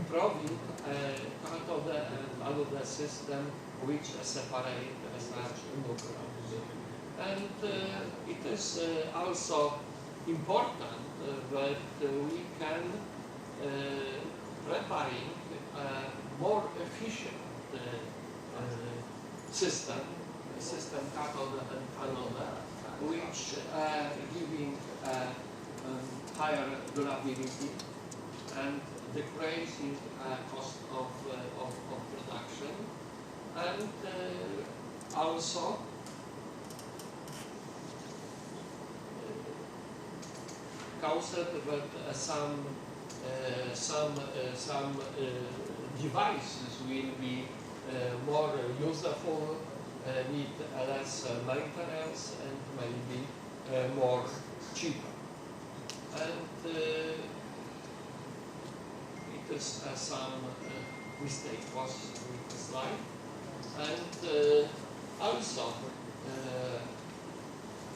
improving cathode and anode system which separate such nucleons. And it is also important that we can preparing a more efficient system cathode and anode, which giving higher durability and decreasing cost of production, and also caused that some devices will be more useful, need less maintenance, and maybe more cheaper. And it is some mistake was with the slide. And also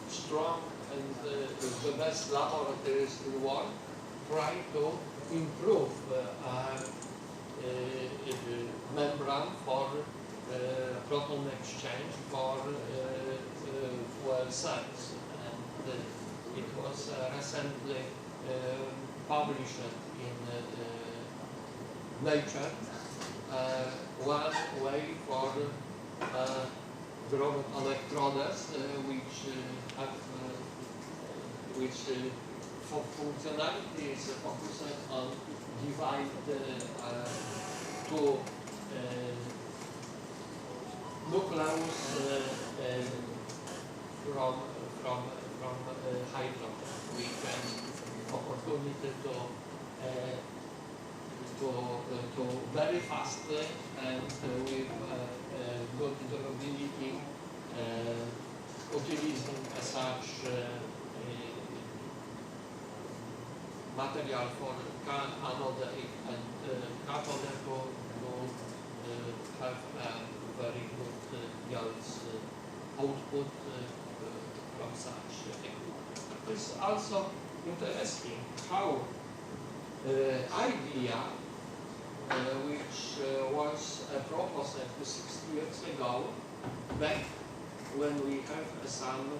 strong and the best laboratories in the world try to improve membrane for proton exchange for fuel cells. And it was recently published in Nature, one way for ground electrodes which for functionality is focused on divide two nucleus from hydrogen. We can opportunity to very fastly and with good durability utilizing such material for anode and cathode to have a very good yields output from such equipment. It's also interesting how idea which was proposed 60 years ago, back when we have some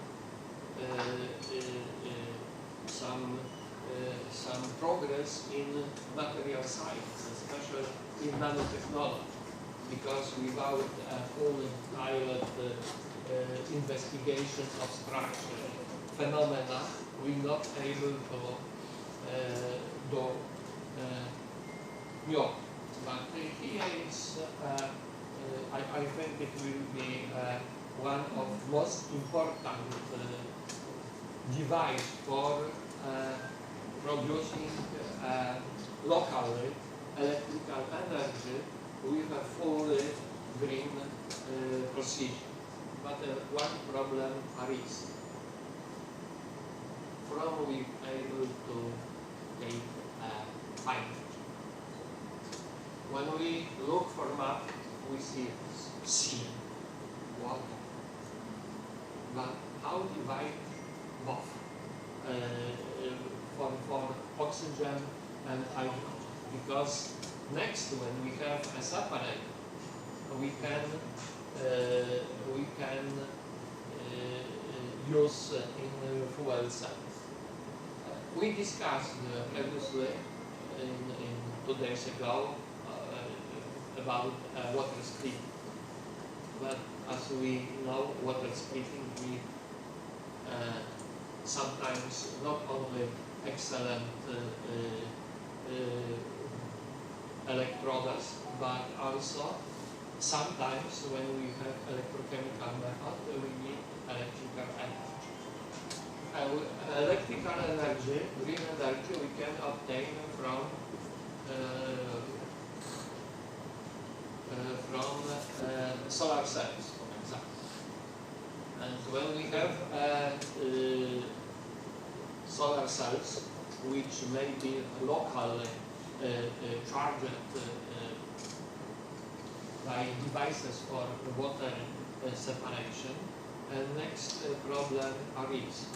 progress in material science, especially in nanotechnology, because without a full pilot investigation of structure phenomena, we're not able to do new. But here is, I think it will be one of most important device for producing locally electrical energy with a fully green procedure. But one problem arises. From we able to take hydrogen. When we look for map, we see sea, water. But how divide both for oxygen and hydrogen? Because next, when we have a separate, we can use in fuel cells. We discussed previously in 2 days ago about water splitting. But as we know, water splitting we sometimes not only excellent electrodes, but also sometimes when we have electrochemical method, we need electrical energy. Electrical energy, green energy, we can obtain from solar cells, for example. And when we have solar cells, which may be locally charged by devices for water separation, and next problem arises.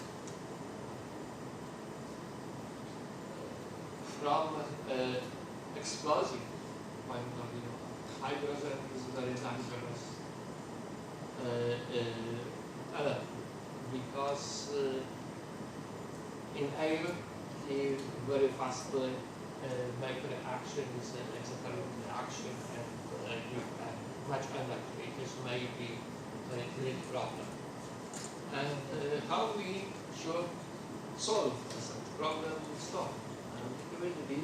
From explosive point of view. Hydrogen is very dangerous element because in air it very fastly make reactions, exothermic reaction, and give much energy. It is maybe a great problem. And how we should solve such problem is not. And it will be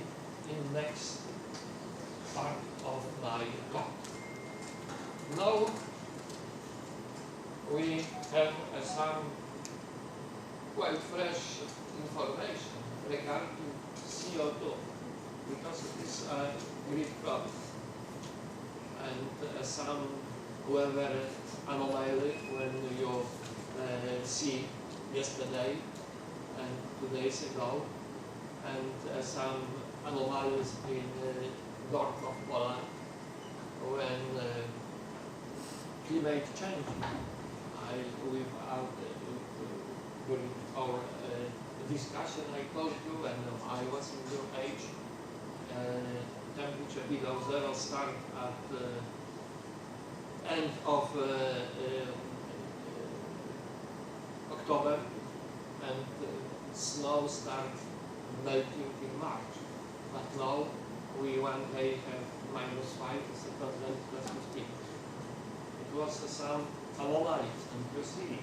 in next part of my talk. Now we have some quite fresh information regarding CO2 because it is a great problem. And some whoever anomaly when you see yesterday and 2 days ago, and some anomalies in north of Poland when climate change. During our discussion, I told you when I was in your age, temperature below zero start at end of October, and snow start melting in March. But now we one day have -5, second day +15. It was some anomalies, and you see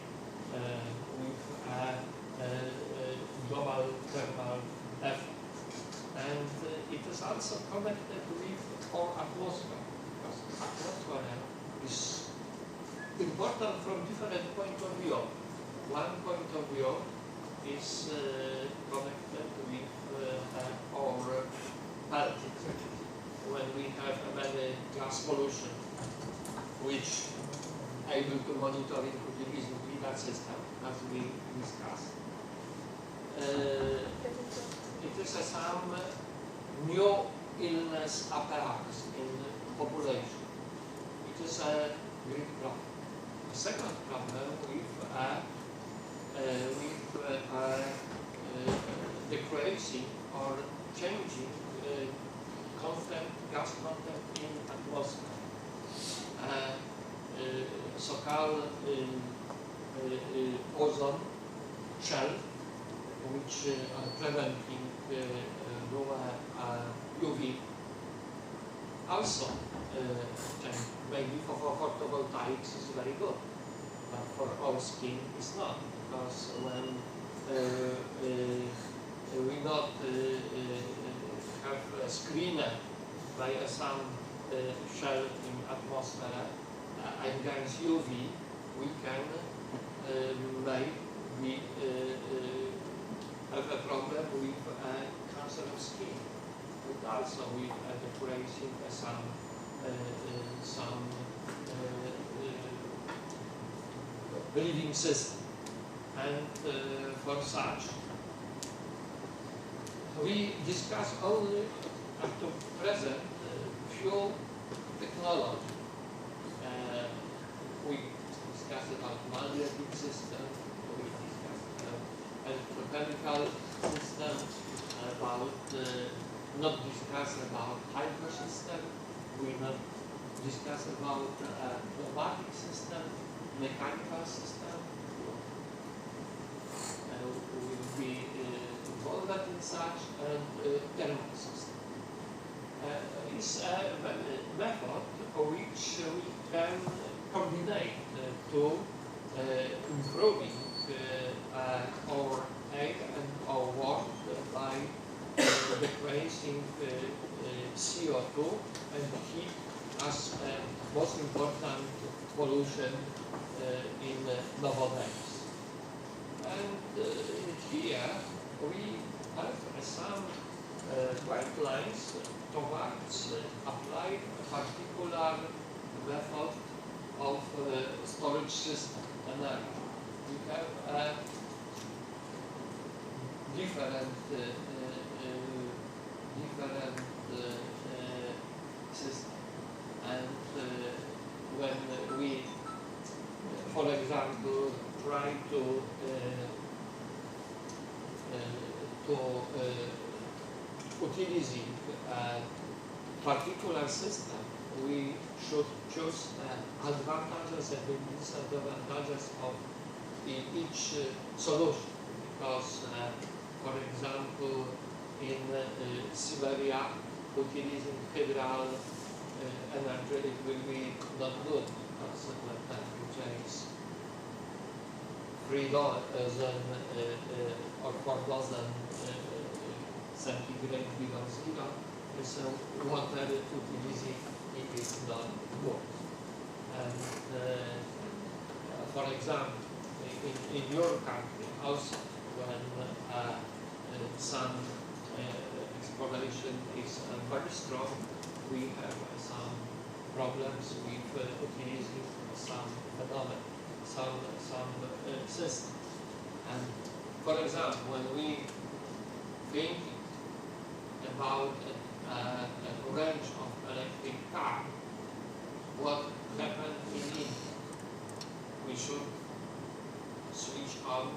with global thermal effect. And it is also connected with our atmosphere, because atmosphere is important from different point of view. One point of view is connected with our health. When we have many gas pollution, which able to monitor including that system, as we discussed. It is some new illness appearance in population. It is a great problem. The second problem with decreasing or changing gas content in atmosphere. So-called ozone shell, which are preventing UV. Also, maybe for photovoltaics is very good, but for our skin it's not, because when we not have a screener by some shell in atmosphere against UV, we can maybe have a problem with cancer of skin, but also with decreasing some breathing system. And for such, we discuss only up to present few technology. We discuss about magnetic system, we discuss electrochemical system, about not discuss about hydro system, we not discuss about pneumatic system, mechanical system. We will be involved in such and thermal system. It's a method which we can combine to improving our air and our water by decreasing CO2 and heat as most important pollution in nowadays. And here we have some guidelines towards applying a particular method of storage system. And we have different system. And when we, for example, try to utilizing particular system, we should choose advantages and disadvantages of each solution. Because, for example, in Siberia, utilizing hydral energy, it will be not good because the temperature is 3 dozen or 4 dozen centigrade below zero. So water utilizing it is not good. And for example, in your country also, when some exploration is very strong, we have some problems with utilizing some phenomena, some system. And for example, when we think about a range of electric car, what happened in India? We should switch on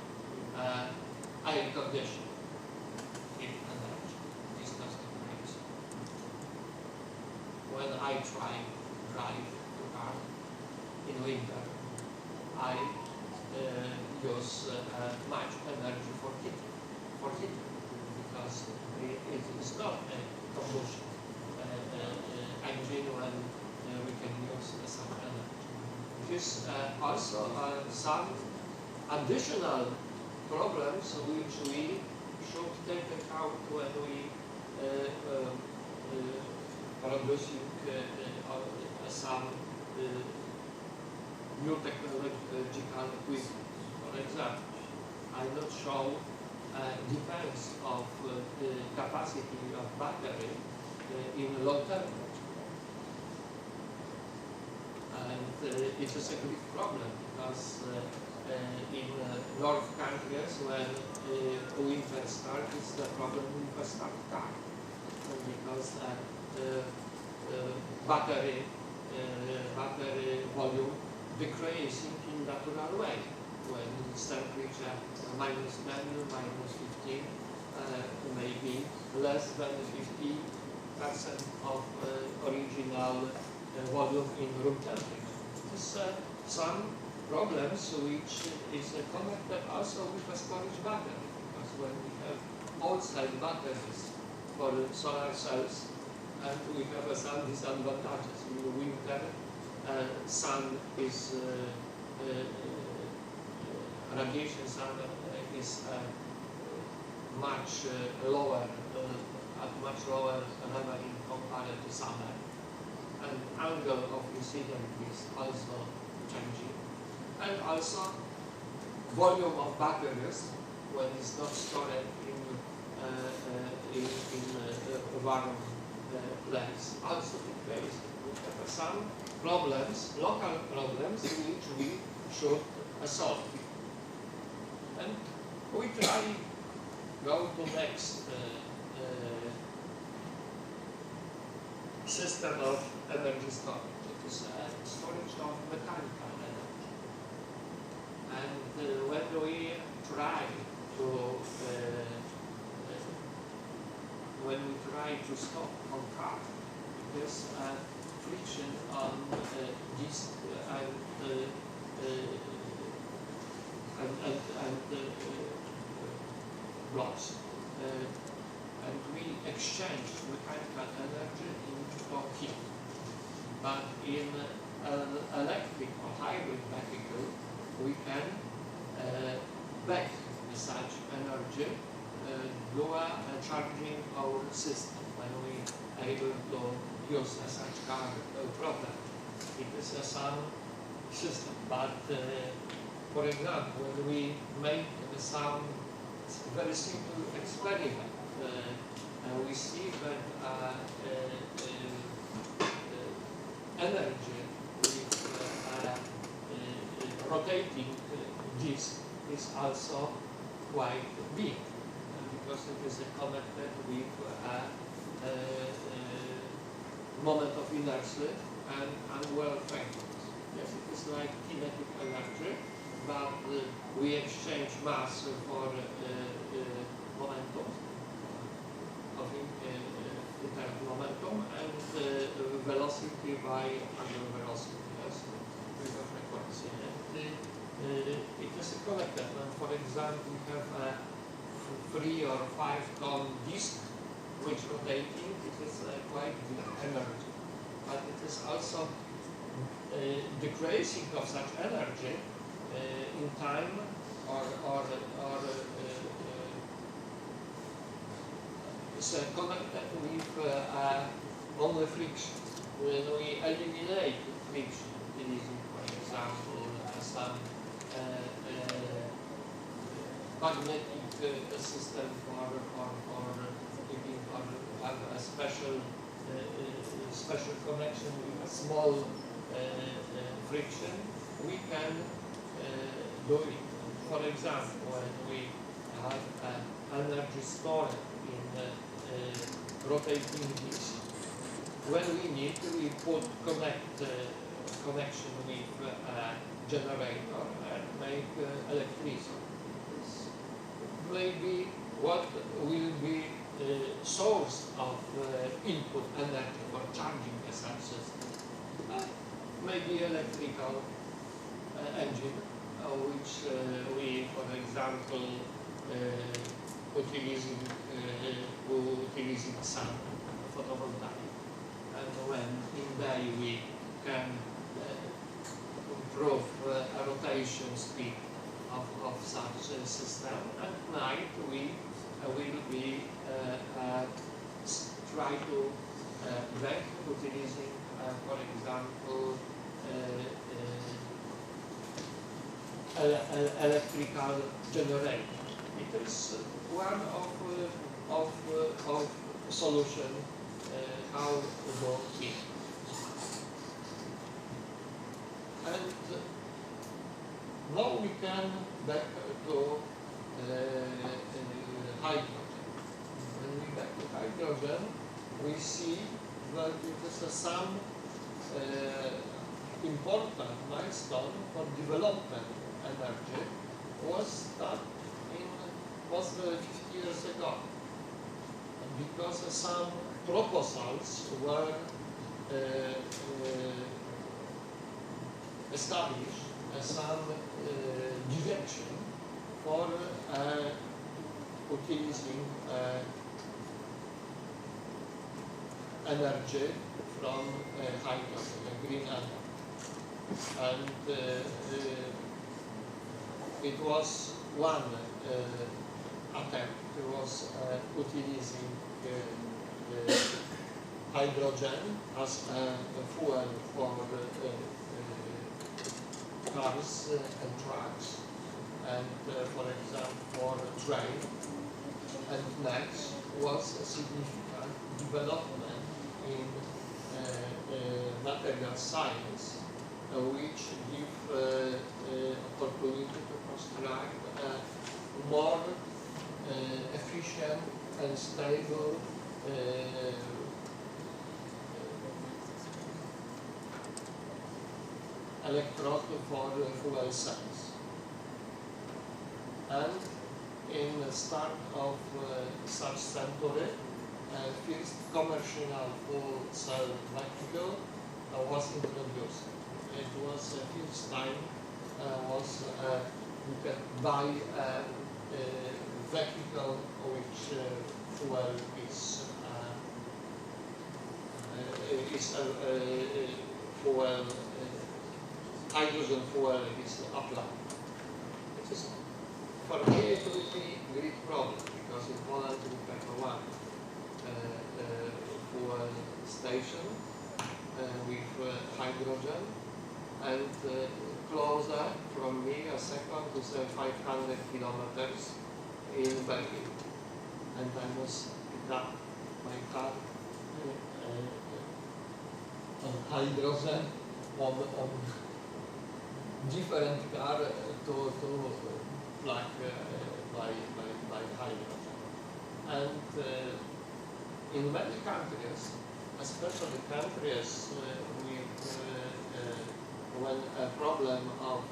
air conditioning. Heat energy. This doesn't make sense. When I try to drive the car in winter, I use much energy for heating, because it is not a combustion engine when we can use some energy. There is also some additional problems which we should take account when we producing some new technological equipment. For example, I not show depends of the capacity of battery in low temperature. And it is a big problem because in North countries, when winter starts, it's the problem with the start car. Because battery volume decreasing in natural way. When it's temperature minus 10, minus 15, maybe less than 50% of original volume in room temperature. There's some problems which is connected also with a storage battery, because when we have outside batteries for solar cells, and we have some disadvantages. In the winter, sun is radiation sun is much lower, at much lower level in compared to summer, and angle of incident is also changing, and also volume of batteries when it's not stored in warm place also decrease. We have some problems, local problems, which we should solve. And we try go to next system of energy storage. It is storage of mechanical energy. And when we try to stop on car, because friction on disc and blocks, and we exchange mechanical energy into heat. But in an electric or hybrid vehicle, we can back such energy dual charging our system when we are able to use such car properly. It is some system, but for example, when we make some very simple experiment, we see that energy with rotating disc is also quite big, because it is connected with moment of inertia and angular factors. Yes, it is like kinetic energy, but we exchange mass for momentum of internal momentum, and by angular velocity, yes, with a frequency. And it is a collector. For example, we have a 3 or 5 ton disk which rotating. It is quite good energy, but it is also decreasing of such energy in time or is connected with only friction. When we eliminate friction, using, for example, some magnetic system for giving or have a special connection with a small friction, we can do it. For example, when we have energy stored in rotating disk, when we need, we put connection with a generator and make electricity. Maybe what will be the source of input energy for charging a such system? Maybe electrical engine, which we, for example, utilizing sun photovoltaic. And when in day we can improve a rotation speed of such a system, at night we will be try to back utilizing, for example, electrical generator. It is one of solution how to do it. And now we can back to hydrogen. When we back to hydrogen, we see that it is some important milestone for development energy was that was 50 years ago, because some proposals were established as some direction for utilizing energy from hydrogen, green energy. And it was one attempt. It was utilizing hydrogen as a fuel for cars and trucks, and for example for train. And next was a significant development in material science, which give opportunity to construct a more efficient and stable electrode for fuel cells. And in the start of such century, first commercial fuel cell vehicle was introduced. It was the first time was you can buy a vehicle which fuel is fuel, hydrogen fuel is applied. It is, for me it will be a great problem, because in Poland we have one fuel station with hydrogen, and closer from me a second to say 500 kilometers in Belgium. And I must pick up my car on hydrogen, on different car to plug by hydrogen. And in many countries, especially countries with when a problem of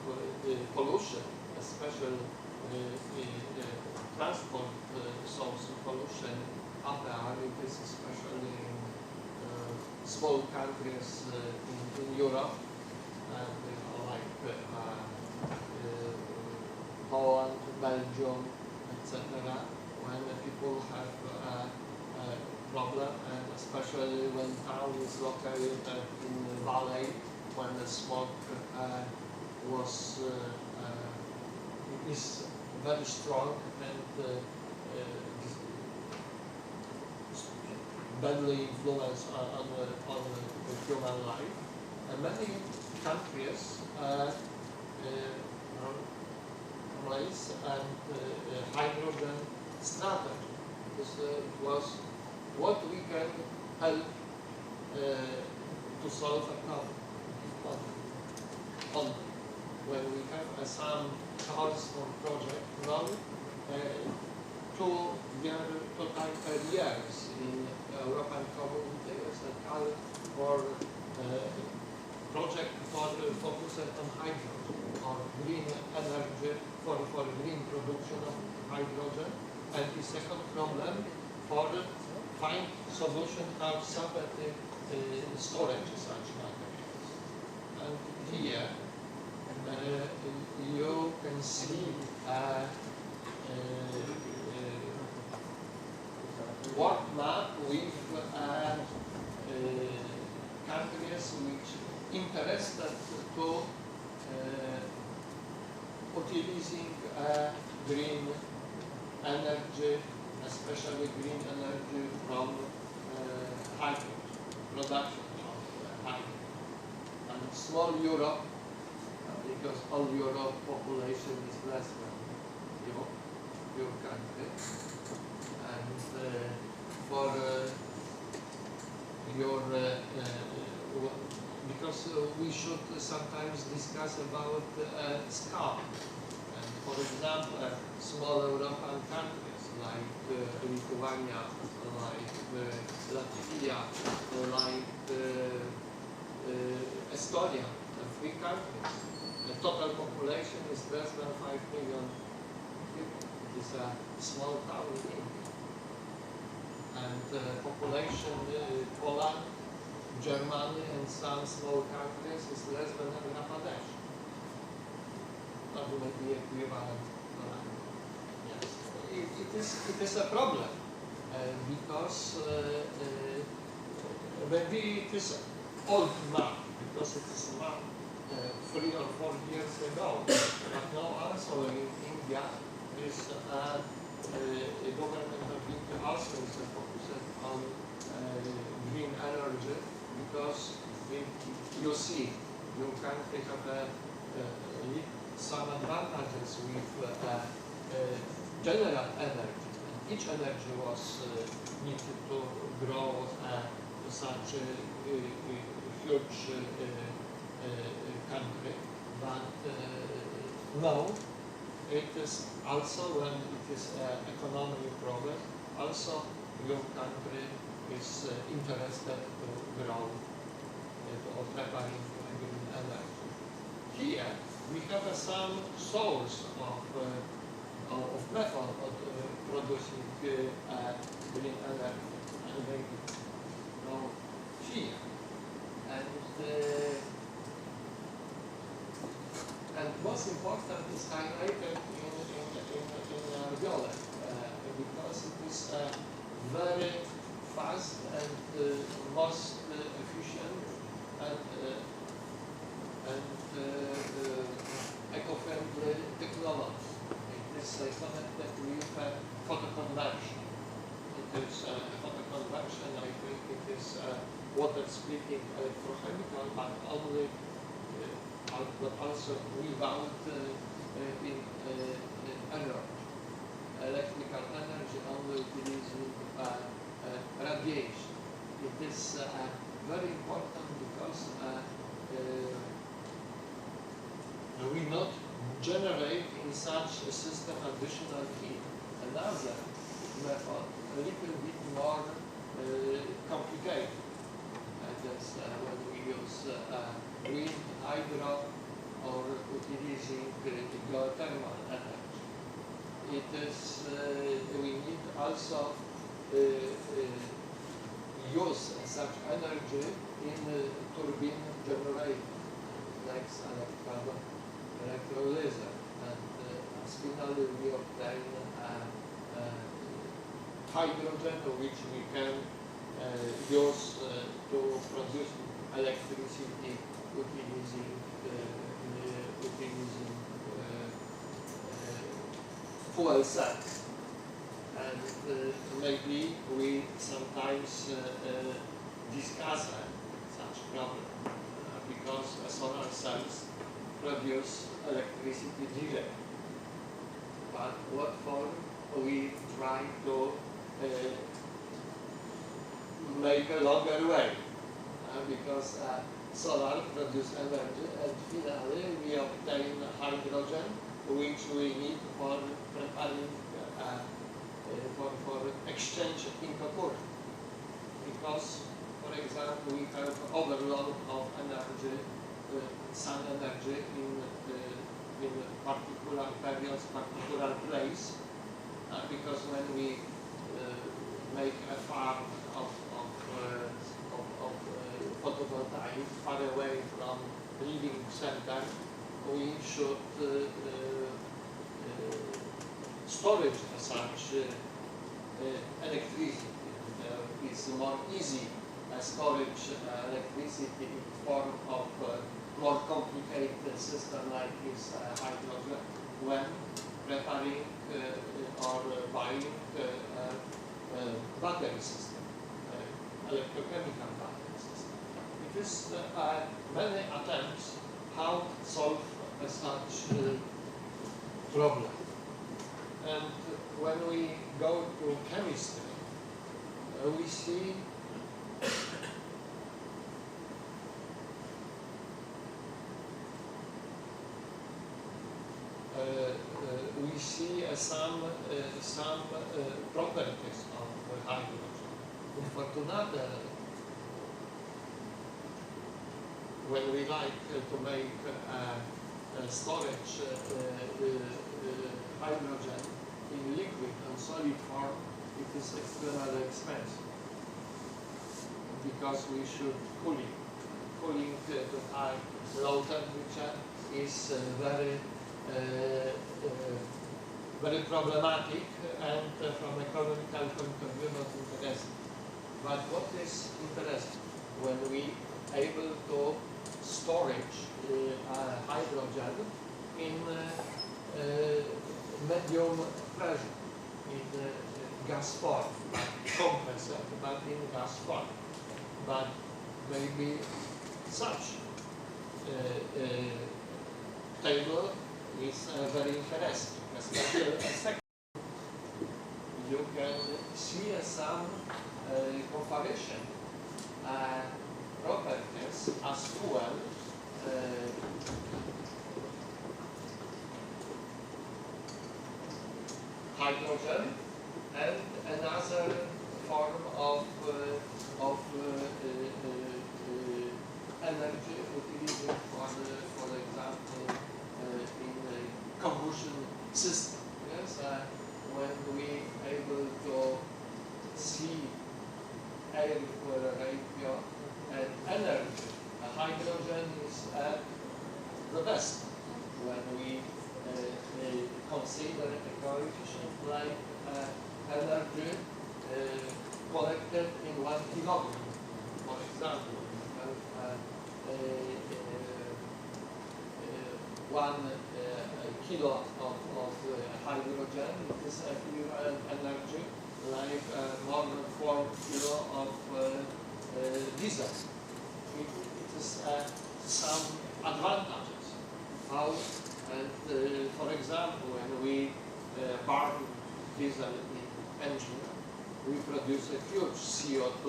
pollution, especially transport source of pollution, appear, it is especially in small countries in Europe, and like Poland, Belgium, etc. When people have a problem, and especially when town is located in the valley, when the smoke is very strong and badly influence on the human life. And many countries place and hydrogen strategy. This was what we can help to solve a problem. Only when we have some cars or project run 2 years in European community as a call for project focused on hydrogen or green energy for green production of hydrogen. And the second problem for find solution how separate storage such materials. And here you can see world map with countries which interested to utilizing green energy, especially green energy from hydrogen, production of hydrogen. And small Europe, because all Europe population is less than your country, and for your because we should sometimes discuss about scale. And for example, small European countries like Lithuania, like Latvia, like Estonia, 3 countries. The total population is less than 5 million people. It is a small town in India. And population Poland, Germany, and some small countries is less than Bangladesh. That would be equivalent. Yes, it is a problem because maybe it is old map, because it is a map 3 or 4 years ago. But now also in India is a government of India also is focused on green energy, because you see your country have some advantages with general energy. And each energy was needed to grow such a huge country, but now it is also, when it is economic progress, also your country is interested to grow or preparing green energy. Here we have some source of method of producing green energy, and they go here. And most important is highlighted in violet, because it is very fast and most efficient and eco-friendly technology. It is connected with photoconversion. It is photoconversion. I think it is water-splitting electrochemical, but only, but also without energy. Electrical energy only utilizing radiation. It is very important because we not generate in such a system additional heat. Another method, a little bit more complicated. That's when we use wind, hydro, or utilizing geothermal energy. It is we need also use such energy in turbine generator, next electrolyzer, and finally we obtain hydrogen, which we can use to produce electricity utilizing fuel cells. And maybe we sometimes discuss such problem because solar cells produce electricity direct. But what for we try to make a longer way because solar produce energy, and finally we obtain hydrogen, which we need for preparing for exchange in current. Because, for example, we have overload of energy, sun energy in particular periods, particular place, because when we make a farm of photovoltaic far away from living center, we should storage such electricity. It's more easy storage electricity in form of more complicated system like this hydrogen when preparing or buying battery system, electrochemical battery system. It is many attempts how solve such problem. And when we go to chemistry, we see some properties of hydrogen. Unfortunately, when we like to make storage hydrogen in liquid and solid form, it is extremely expensive because we should cooling. Cooling to high, low temperature is very problematic and from economical point of view not interesting. But what is interesting when we able to storage hydrogen in medium pressure, in gas form, compressor, but in gas form. But maybe such table is very interesting. Especially you can see some comparison properties as well hydrogen and another form of energy utilized for example in the combustion system. Yes, when we able to see air ratio and energy, hydrogen is the best when we consider a coefficient like energy collected in 1 kilogram. For example, we have 1 kilo of hydrogen, it is equivalent energy like more than 4 kilo of diesel. It is some advantages. How, and for example, when we burn diesel in engine, we produce a huge CO2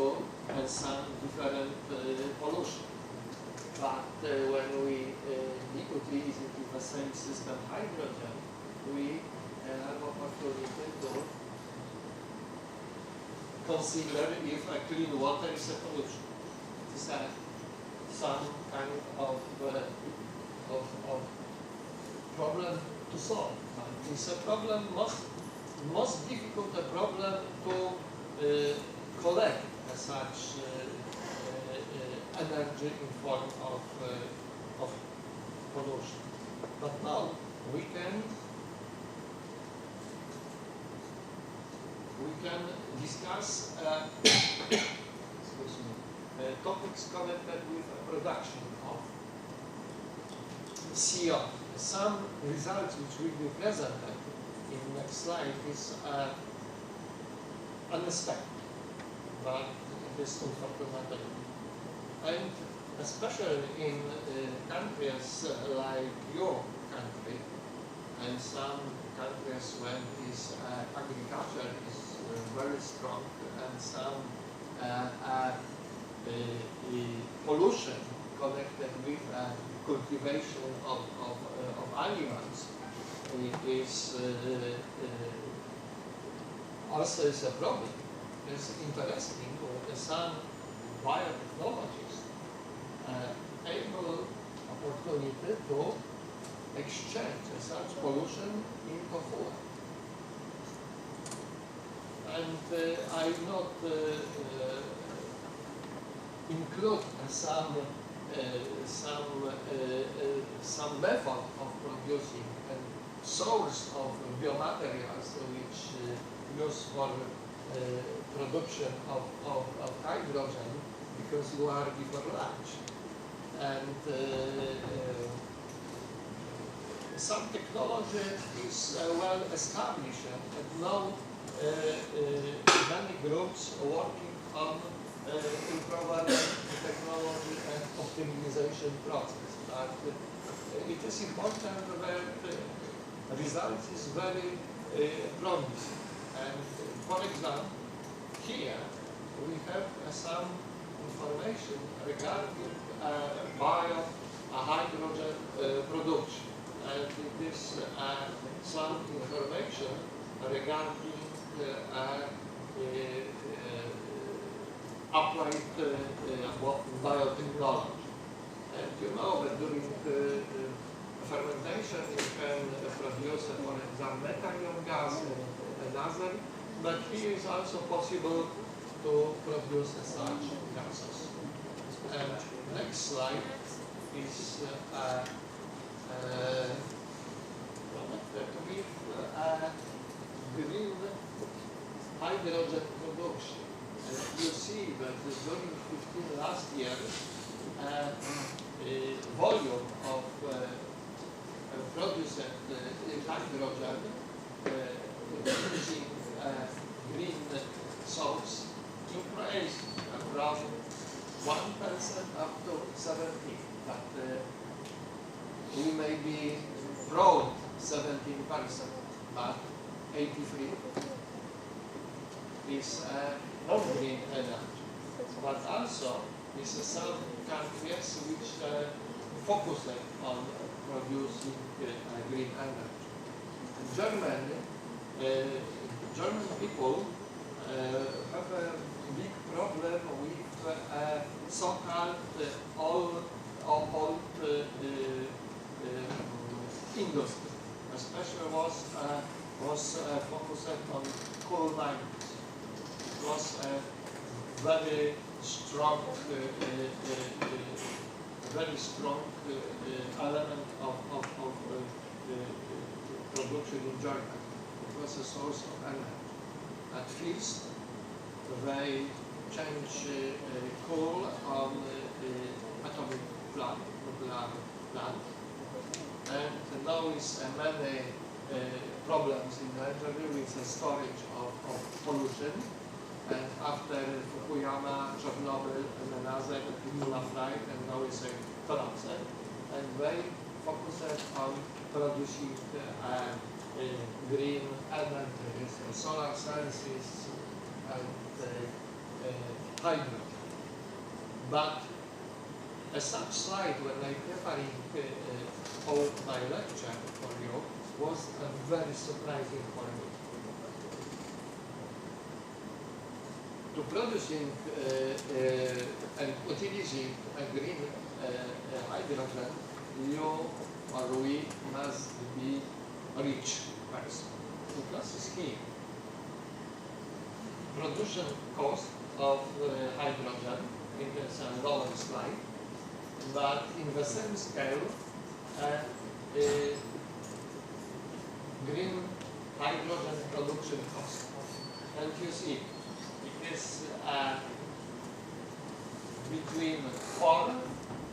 and some different pollution. But when we utilize it in the same system hydrogen, we have opportunity to consider if clean water is a pollution. It is some kind of problem to solve. It's a problem, most difficult problem to collect such energy in form of pollution. But now we can discuss topics connected with production of CO. Some results which will be presented in the next slide is unexpected, but it is unfortunately. And especially in countries like your country and some countries when is agriculture is very strong and some pollution connected with cultivation of animals is also is a problem. It's interesting that some biotechnologies able opportunity to exchange such pollution into food. And I not include some method of producing and source of biomaterials which use for production of hydrogen because you are before lunch. And some technology is well established and now many groups are working on improving technology and optimization process. But it is important that the result is very promising. And for example, here we have some information regarding hydrogen production. And it is some information regarding applied biotechnology. And you know that during fermentation you can produce, for example, methane gas and other, but here is also possible to produce such gases. And next slide is with green hydrogen production. And you see that during 15 last year, volume of produced hydrogen using green source increased from 1% up to 17%. But we may be proud 17%, but 83 is non-green energy. But also, is some countries which focus on producing green energy. In Germany, German people have a big problem with so-called old industry, especially was focused on coal mines. It was a very strong element of production in Germany. It was a source of energy. At first, they changed coal on atomic plant, nuclear plant, and now is many problems in energy with the storage of pollution. And after Fukuyama, Chernobyl, and another flight, and now it's a collapse. And they focused on producing green energy, solar cells and hydrogen. But a such slide when I preparing all my lecture for you was very surprising for me. To producing and utilizing a green hydrogen, you or we must be rich person. Because it's here. Production cost of hydrogen. It is a lower slide, but in the same scale, green hydrogen production cost. And you see, it is between 4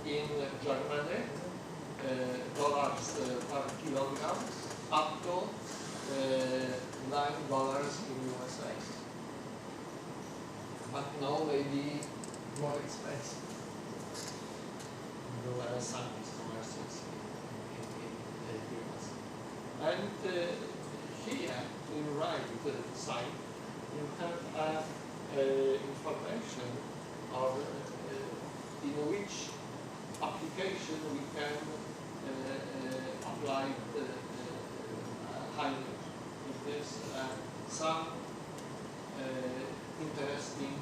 in Germany, dollars per kilogram, up to $9 in USA. But now maybe more expensive. There were some commercials in the US. And here, in right side, you have information of in which application we can apply hydrogen. It is some interesting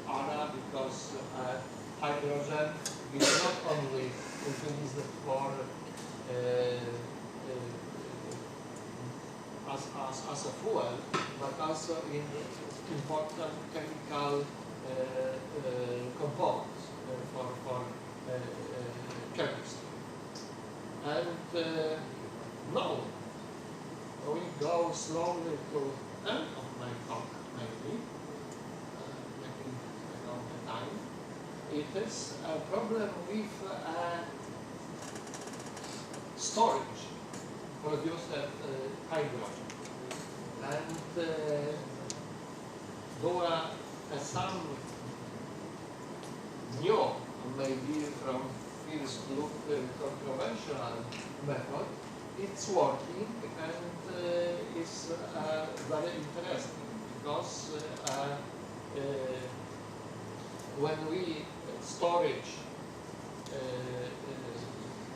area because hydrogen is not only utilized for as a fuel, but also in important chemical components for chemistry. And now we go slowly to end of my talk, maybe around the time. It is a problem with storage produced hydrogen. And there are some new, maybe from first look, controversial method. It's working and it's very interesting because when we storage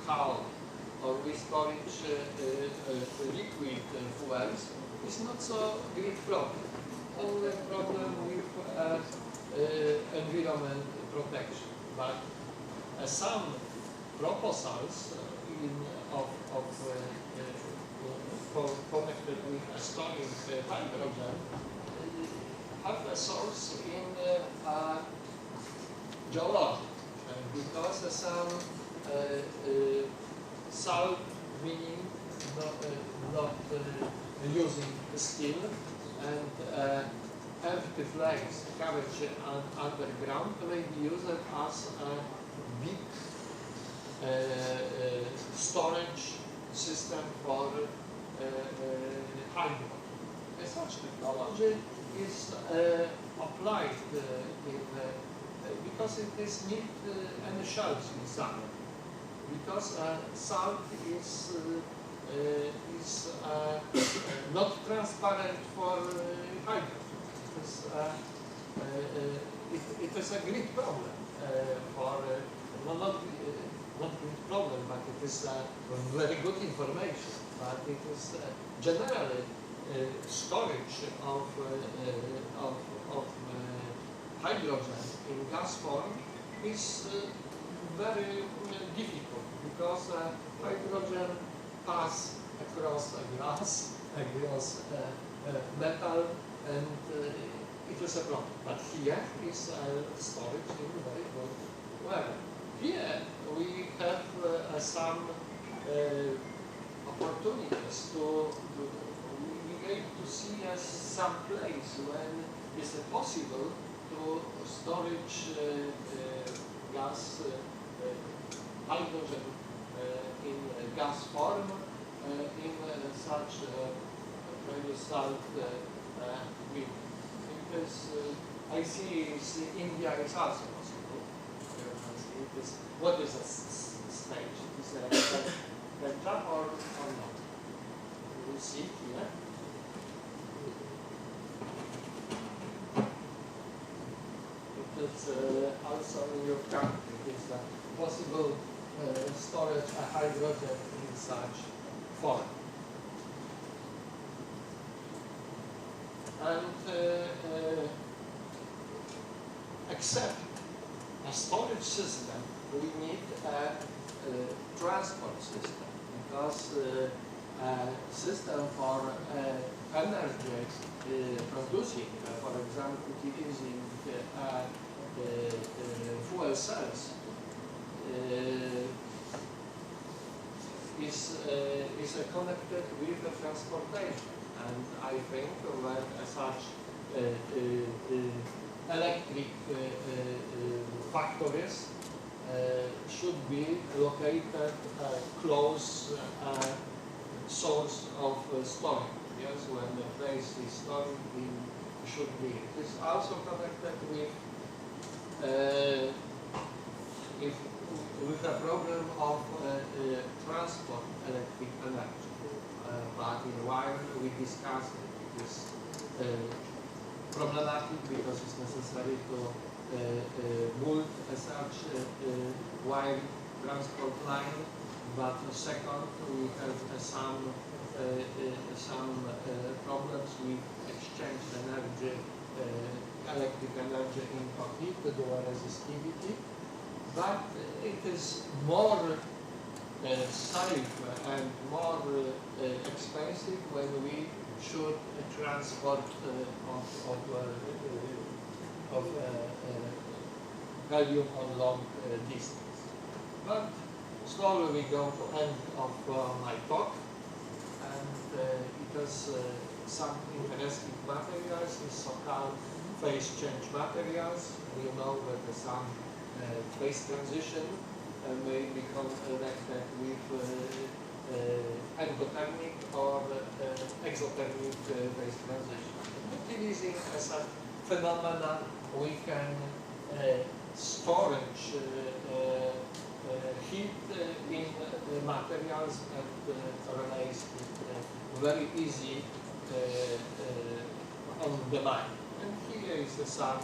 coal or we storage liquid fuels, it's not so big problem. Only problem with environment protection. But some proposals connected with storing hydrogen have a source in geology, because some salt, meaning not using steel, and empty flags carried underground may be used as a big storage system for hydrogen. Such technology is applied because it is need any shells inside. Because salt is not transparent for hydrogen. It is a great problem for not great problem, but it is very good information. But it is generally storage of hydrogen in gas form is very difficult because hydrogen pass across a glass, across metal, and it is a problem. But here is storage in very good way. Here we have some opportunities we get to see some place when it's possible to storage gas, hydrogen in gas form in such very salt wind. Because I see India is also possible. What is a stage? Is a jump or not? You will see here. It is also in your country. It is possible storage of hydrogen in such form. And except a storage system, we need a transport system, because system for energy producing, for example, utilizing fuel cells, is connected with the transportation. And I think that such electric factories should be located close source of storage. Yes, when the place is storing, it should be. It is also connected with with the problem of transport electric energy. But in a while we discussed it. It is problematic because it's necessary to build such wide transport line. But second, we have some problems with exchange energy, electric energy into heat, the resistivity. But it is more safe and more expensive when we should transport of value on long distance. But slowly we go to end of my talk, and it has some interesting materials, is so-called phase change materials. You know that some phase transition may become connected with endothermic or exothermic phase transition. Utilizing such phenomena, we can storage heat in materials and release it very easy on the mind. And here is some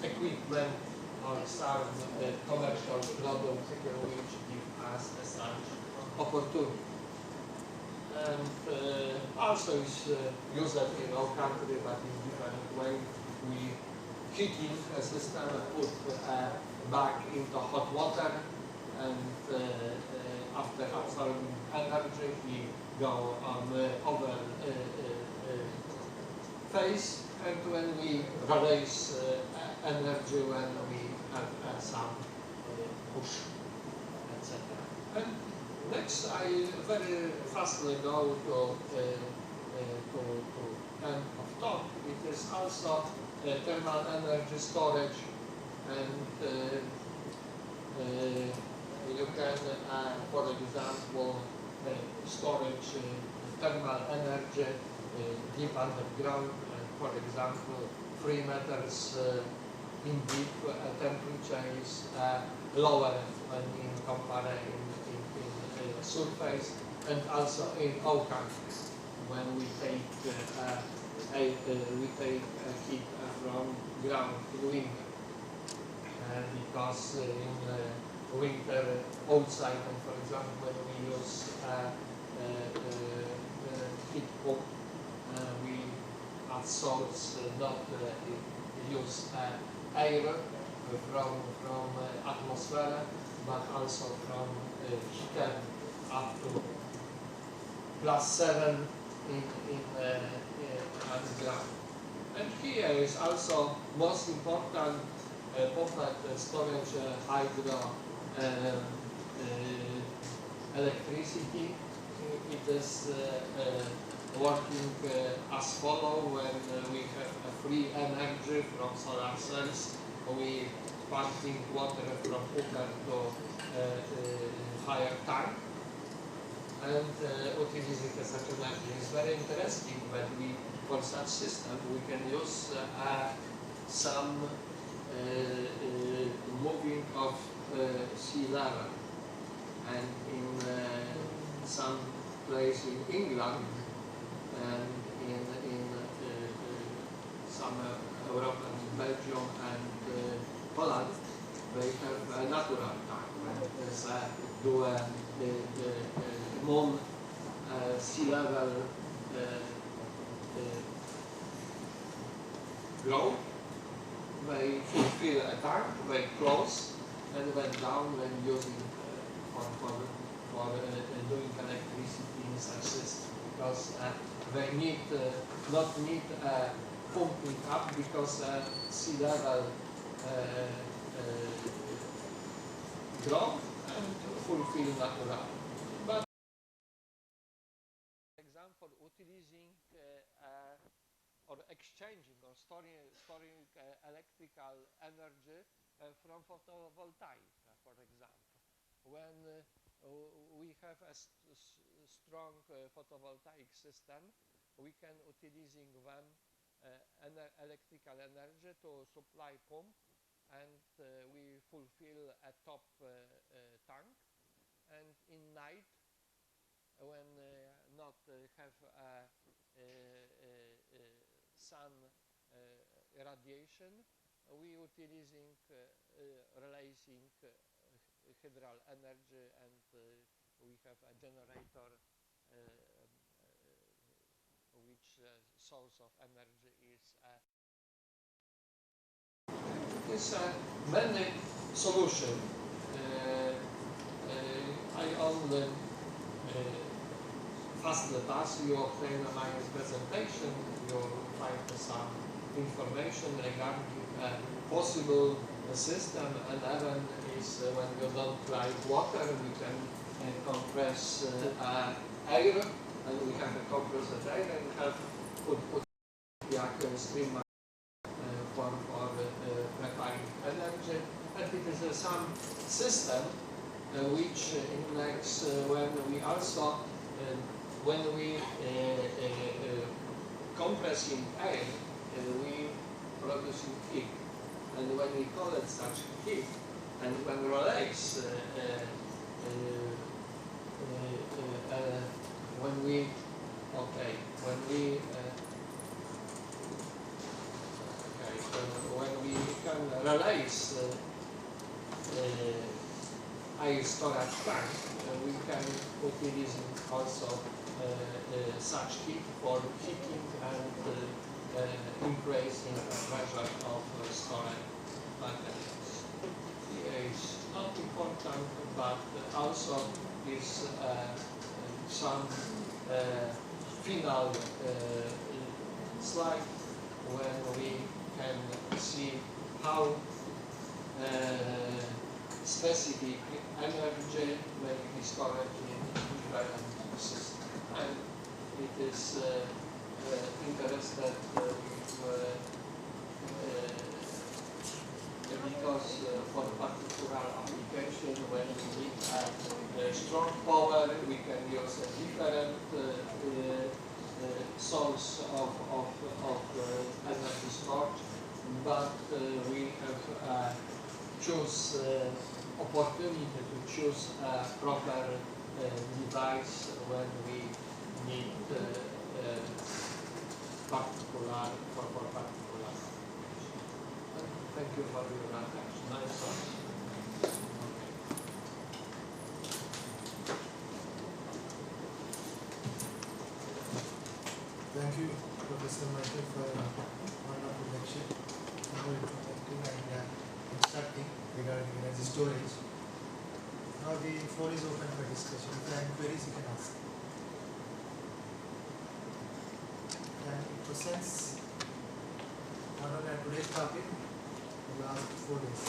equipment or some commercial products which give us such opportunity. And also is used in our country, but in different way. We heating a system, put back into hot water, and after absorbing energy, we go on over phase, and when we release energy, when we have some push, etc. And next, I very fastly go to end of talk. It is also thermal energy storage, and you can, for example, storage thermal energy deep underground, for example, 3 meters in deep. Temperature is lower when in comparison in surface, and also in our countries when we take heat from ground in winter, because in winter outside, and for example, when we use heat pump, we at source not use air from atmosphere, but also from heater up to +7 in underground. And here is also most important pumped storage hydro electricity. It is working as follows. When we have free energy from solar cells, we pumping water from cooker to higher tank, and utilizing such energy is very interesting. But we, for such system, we can use some moving of sea level, and in some place in England and in some Europe and Belgium and Poland, they have a natural tank. When the moon sea level grow, they fulfill a tank, they close, and went down when using for doing electricity in such system, because they need not need pumping up, because sea level grow and fulfill natural. But example, utilizing or exchanging or storing electrical energy from photovoltaic, for example. When we have a strong photovoltaic system, we can utilizing them electrical energy to supply pump, and we fulfill a top tank. And in night, when not have sun radiation, we utilizing releasing hydral energy, and we have a generator which source of energy is it is many solution. I only fast the pass, you obtain my presentation, you find some information regarding a possible system, and even is when you don't like water, we can compress air, and we have a compressed air, and have put the stream for preparing energy. And it is some system which in next when we also when we compressing air, we producing heat, and when we collect such heat, and when release when we can release air storage tank, we can utilize also such heat for heating and increasing the pressure of storage materials. Here is not important, but also is some final slide when we can see how specific energy may be stored in different systems. And it is interested because for particular application, when we need a strong power, we can use a different source of energy storage, but we have choose opportunity to choose a proper device when we need particular application. Thank you for your attention. Nice one. Thank you, Professor Michael, for a wonderful lecture. Very informative and instructing regarding energy storage. Now the floor is open for discussion. If there are any queries, you can ask. And it presents not only today's topic, the last 4 days.